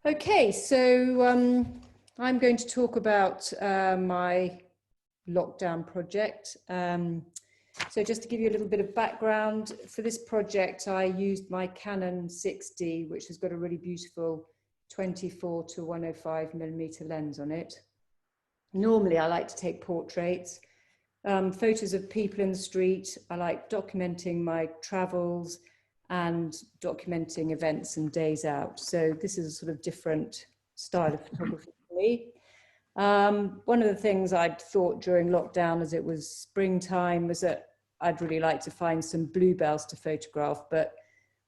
Okay, so I'm going to talk about my lockdown project. So just to give you a little bit of background, for this project I used my Canon 6D, which has got a really beautiful 24 to 105 millimeter lens on it. Normally I like to take portraits, photos of people in the street. I like documenting my travels and documenting events and days out. So this is a sort of different style of photography for me. One of the things I'd thought during lockdown, as it was springtime, was that I'd really like to find some bluebells to photograph, but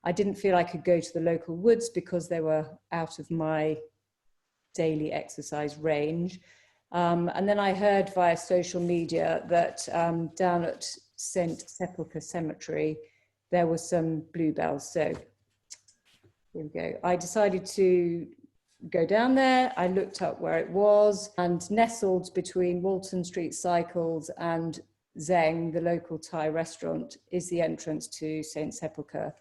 I didn't feel I could go to the local woods because they were out of my daily exercise range. And then I heard via social media that down at Sepulcher Cemetery, there were some bluebells. So here we go. I decided to go down there. I looked up where it was, and nestled between Walton Street Cycles and Zeng, the local Thai restaurant, is the entrance to St. Sepulcher.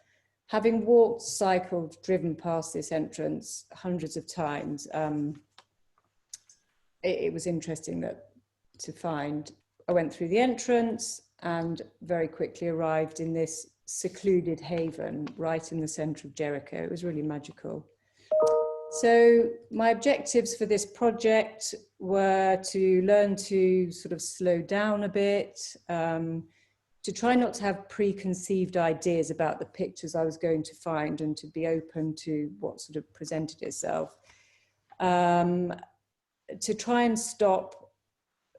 Having walked, cycled, driven past this entrance hundreds of times, it was interesting to find. I went through the entrance and very quickly arrived in this secluded haven right in the center of Jericho. It was really magical. So my objectives for this project were to learn to sort of slow down a bit, to try not to have preconceived ideas about the pictures I was going to find, and to be open to what sort of presented itself. To try and stop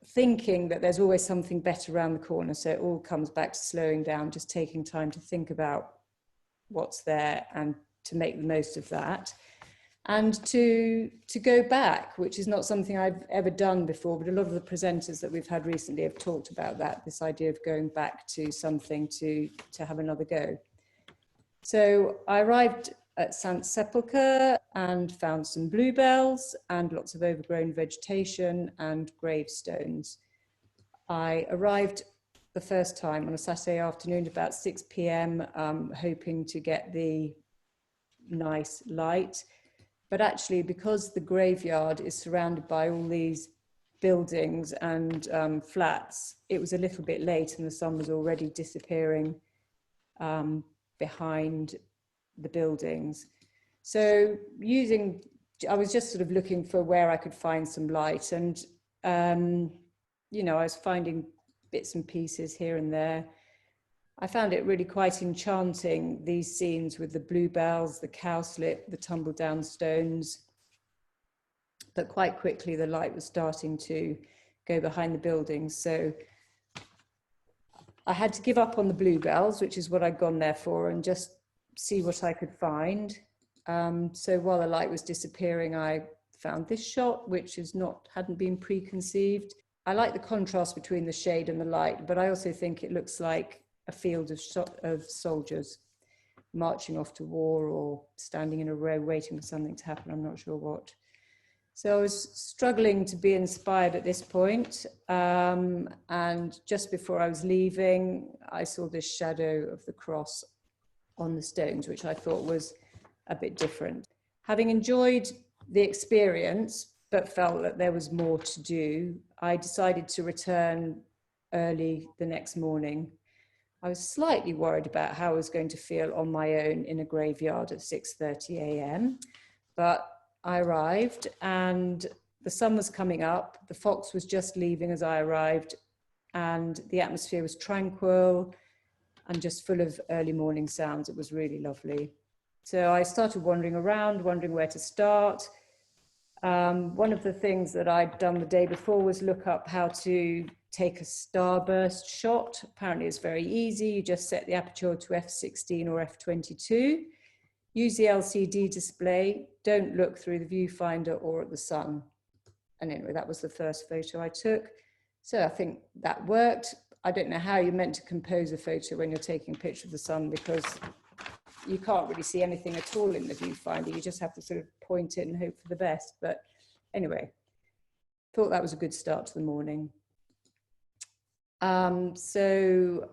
thinking that there's always something better around the corner. So it all comes back to slowing down, just taking time to think about what's there and to make the most of that. And to go back, which is not something I've ever done before, but a lot of the presenters that we've had recently have talked about that, this idea of going back to something to have another go. So I arrived at St. Sepulcher and found some bluebells and lots of overgrown vegetation and gravestones. I arrived the first time on a Saturday afternoon about 6 p.m, hoping to get the nice light. But actually, because the graveyard is surrounded by all these buildings and flats, it was a little bit late and the sun was already disappearing behind the buildings. So I was just sort of looking for where I could find some light, and you know, I was finding bits and pieces here and there. I found it really quite enchanting, these scenes with the bluebells, the cowslip, the tumble down stones. But quite quickly the light was starting to go behind the buildings, so I had to give up on the bluebells, which is what I'd gone there for, and just see what I could find. So while the light was disappearing, I found this shot, which hadn't been preconceived. I like the contrast between the shade and the light, but I also think it looks like a field of soldiers marching off to war or standing in a row waiting for something to happen. I'm not sure what. So I was struggling to be inspired at this point. And just before I was leaving, I saw this shadow of the cross on the stones, which I thought was a bit different. Having enjoyed the experience, but felt that there was more to do, I decided to return early the next morning. I was slightly worried about how I was going to feel on my own in a graveyard at 6:30 a.m. But I arrived and the sun was coming up. The fox was just leaving as I arrived, and the atmosphere was tranquil and just full of early morning sounds. It was really lovely. So I started wandering around, wondering where to start. One of the things that I'd done the day before was look up how to take a starburst shot. Apparently it's very easy. You just set the aperture to f16 or f22. Use the LCD display. Don't look through the viewfinder or at the sun. And anyway, that was the first photo I took. So I think that worked. I don't know how you're meant to compose a photo when you're taking a picture of the sun, because you can't really see anything at all in the viewfinder. You just have to sort of point it and hope for the best. But anyway, thought that was a good start to the morning. So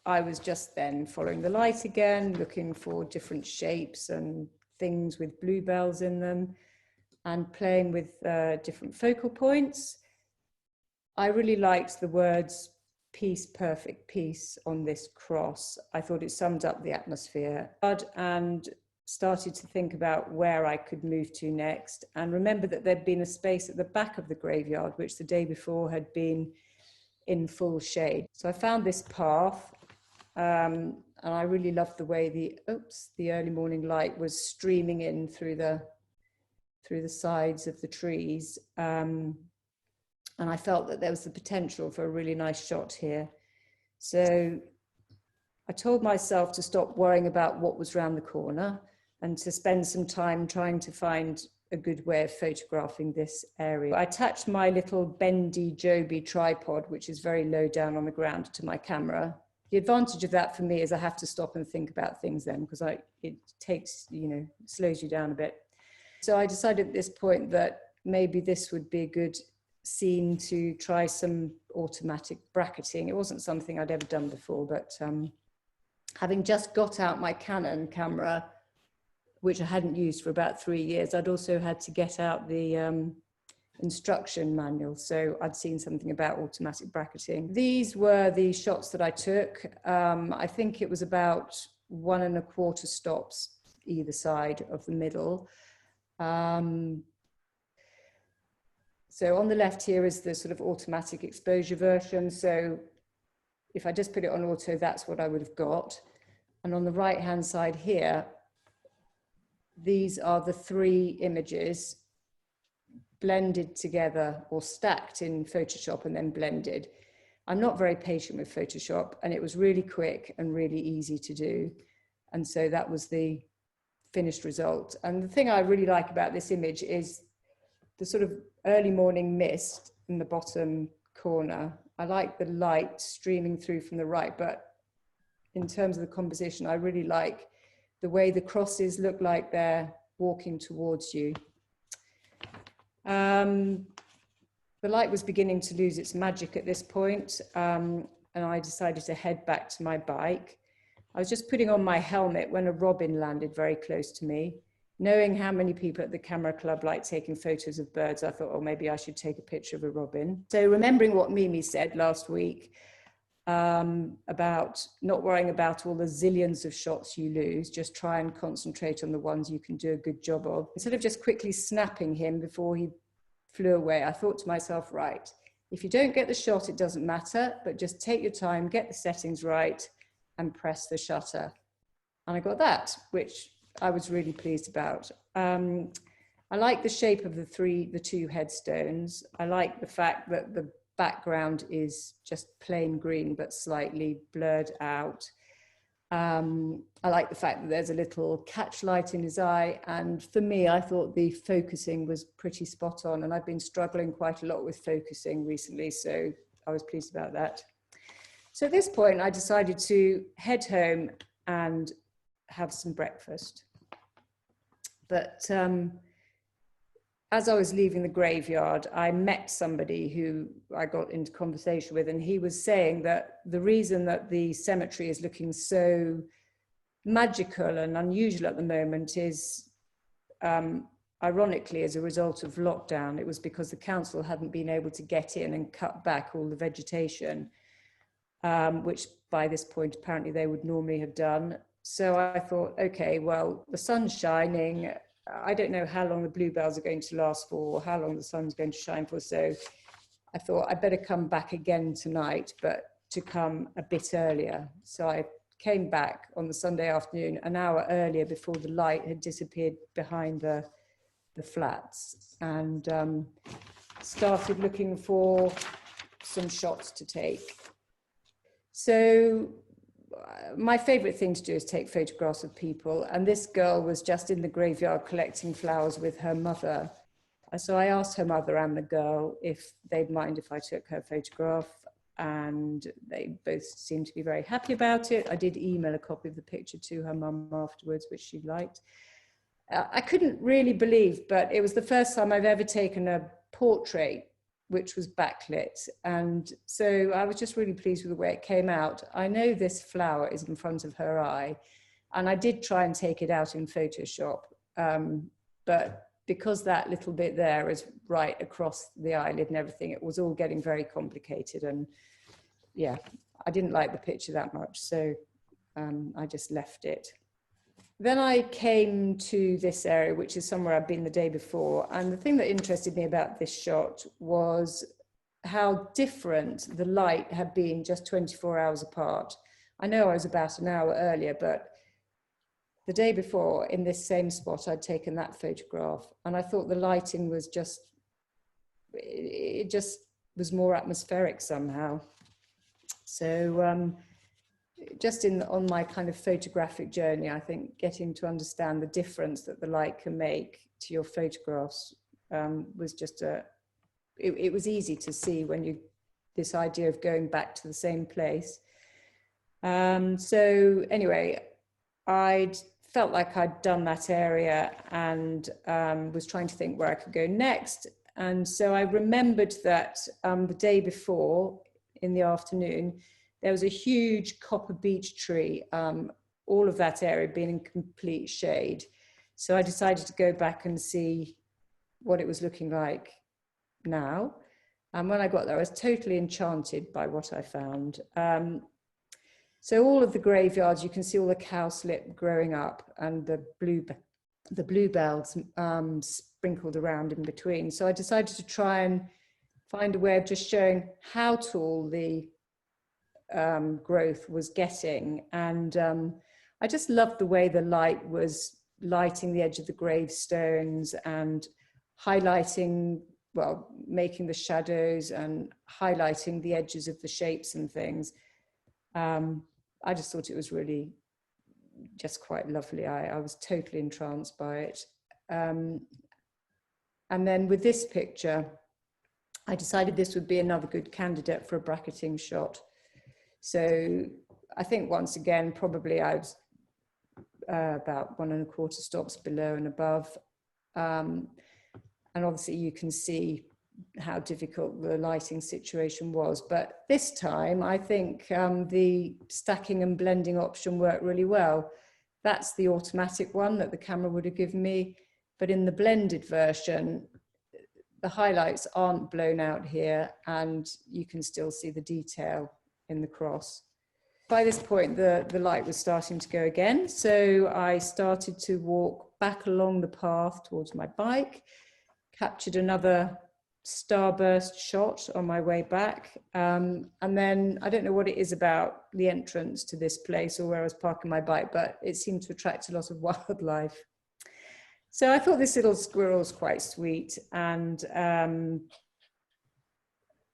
I was just then following the light again, looking for different shapes and things with bluebells in them. and playing with different focal points. I really liked the words peace, perfect peace on this cross. I thought it summed up the atmosphere, and started to think about where I could move to next, and remember that there'd been a space at the back of the graveyard which the day before had been in full shade. So I found this path, and I really loved the way the early morning light was streaming in through the sides of the trees. And I felt that there was the potential for a really nice shot here. So I told myself to stop worrying about what was around the corner and to spend some time trying to find a good way of photographing this area. I attached my little bendy Joby tripod, which is very low down on the ground, to my camera. The advantage of that for me is I have to stop and think about things then, because it takes, slows you down a bit. So I decided at this point that maybe this would be a good scene to try some automatic bracketing. It wasn't something I'd ever done before, but having just got out my Canon camera, which I hadn't used for about 3 years, I'd also had to get out the instruction manual. So I'd seen something about automatic bracketing. These were the shots that I took. I think it was about 1¼ stops either side of the middle. So on the left here is the sort of automatic exposure version. So if I just put it on auto, that's what I would have got. And on the right-hand side here, these are the 3 images blended together or stacked in Photoshop and then blended. I'm not very patient with Photoshop, and it was really quick and really easy to do. And so that was the finished result. And the thing I really like about this image is the sort of early morning mist in the bottom corner. I like the light streaming through from the right, but in terms of the composition, I really like the way the crosses look like they're walking towards you. The light was beginning to lose its magic at this point, and I decided to head back to my bike. I was just putting on my helmet when a robin landed very close to me. Knowing how many people at the camera club like taking photos of birds, I thought, oh, maybe I should take a picture of a robin. So remembering what Mimi said last week about not worrying about all the zillions of shots you lose, just try and concentrate on the ones you can do a good job of. Instead of just quickly snapping him before he flew away, I thought to myself, right, if you don't get the shot, it doesn't matter, but just take your time, get the settings right, and press the shutter. And I got that, which I was really pleased about. I like the shape of the 2 headstones. I like the fact that the background is just plain green, but slightly blurred out. I like the fact that there's a little catch light in his eye. And for me, I thought the focusing was pretty spot on. And I've been struggling quite a lot with focusing recently, so I was pleased about that. So at this point, I decided to head home and have some breakfast. But as I was leaving the graveyard, I met somebody who I got into conversation with, and he was saying that the reason that the cemetery is looking so magical and unusual at the moment is, ironically, as a result of lockdown. It was because the council hadn't been able to get in and cut back all the vegetation, which by this point, apparently they would normally have done. So I thought, okay, well, the sun's shining. I don't know how long the bluebells are going to last for, or how long the sun's going to shine for. So I thought I'd better come back again tonight, but to come a bit earlier. So I came back on the Sunday afternoon, an hour earlier, before the light had disappeared behind the flats, and started looking for some shots to take. So my favorite thing to do is take photographs of people, and this girl was just in the graveyard collecting flowers with her mother. So I asked her mother and the girl if they'd mind if I took her photograph, and they both seemed to be very happy about it. I did email a copy of the picture to her mum afterwards, which she liked. I couldn't really believe, but it was the first time I've ever taken a portrait which was backlit. And so I was just really pleased with the way it came out. I know this flower is in front of her eye, and I did try and take it out in Photoshop, but because that little bit there is right across the eyelid and everything, it was all getting very complicated. And yeah, I didn't like the picture that much, so I just left it. Then I came to this area, which is somewhere I'd been the day before. And the thing that interested me about this shot was how different the light had been just 24 hours apart. I know I was about an hour earlier, but the day before in this same spot, I'd taken that photograph, and I thought the lighting was just, it just was more atmospheric somehow. So just on my kind of photographic journey, I think getting to understand the difference that the light can make to your photographs was just it was easy to see when this idea of going back to the same place. So anyway, I'd felt like I'd done that area and was trying to think where I could go next. And so I remembered that the day before in the afternoon, there was a huge copper beech tree, all of that area being in complete shade. So I decided to go back and see what it was looking like now. And when I got there, I was totally enchanted by what I found. So all of the graveyards, you can see all the cowslip growing up and the bluebells sprinkled around in between. So I decided to try and find a way of just showing how tall the growth was getting. And I just loved the way the light was lighting the edge of the gravestones and highlighting, well, making the shadows and highlighting the edges of the shapes and things. I just thought it was really just quite lovely. I was totally entranced by it. And then with this picture, I decided this would be another good candidate for a bracketing shot. So I think once again, probably I was about 1¼ stops below and above. And obviously you can see how difficult the lighting situation was. But this time, I think the stacking and blending option worked really well. That's the automatic one that the camera would have given me. But in the blended version, the highlights aren't blown out here and you can still see the detail in the cross. By this point, the light was starting to go again. So I started to walk back along the path towards my bike, captured another starburst shot on my way back. And then I don't know what it is about the entrance to this place or where I was parking my bike, but it seemed to attract a lot of wildlife. So I thought this little squirrel was quite sweet. And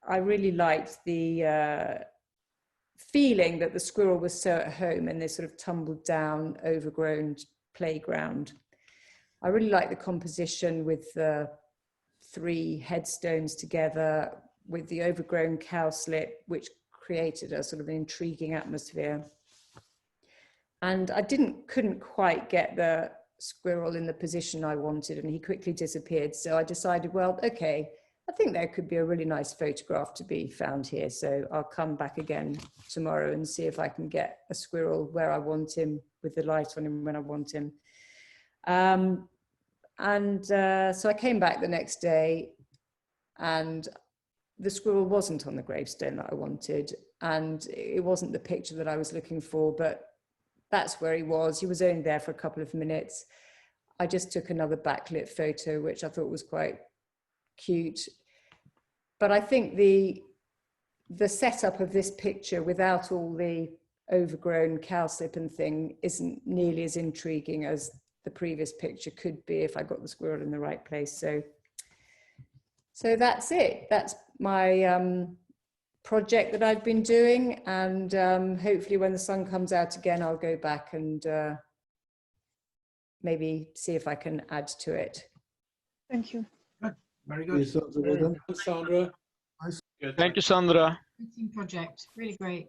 I really liked the feeling that the squirrel was so at home in this sort of tumbled down, overgrown playground. I really liked the composition with the 3 headstones together with the overgrown cowslip, which created a sort of an intriguing atmosphere. And I couldn't quite get the squirrel in the position I wanted, and he quickly disappeared. So I decided, well, okay, I think there could be a really nice photograph to be found here. So I'll come back again tomorrow and see if I can get a squirrel where I want him with the light on him when I want him. So I came back the next day and the squirrel wasn't on the gravestone that I wanted. And it wasn't the picture that I was looking for, but that's where he was. He was only there for a couple of minutes. I just took another backlit photo, which I thought was quite cute. But I think the setup of this picture without all the overgrown cowslip and thing isn't nearly as intriguing as the previous picture could be if I got the squirrel in the right place. So that's it. That's my project that I've been doing. And hopefully when the sun comes out again, I'll go back and maybe see if I can add to it. Thank you. Very good. Sandra. Thank you, Sandra. Project, really great.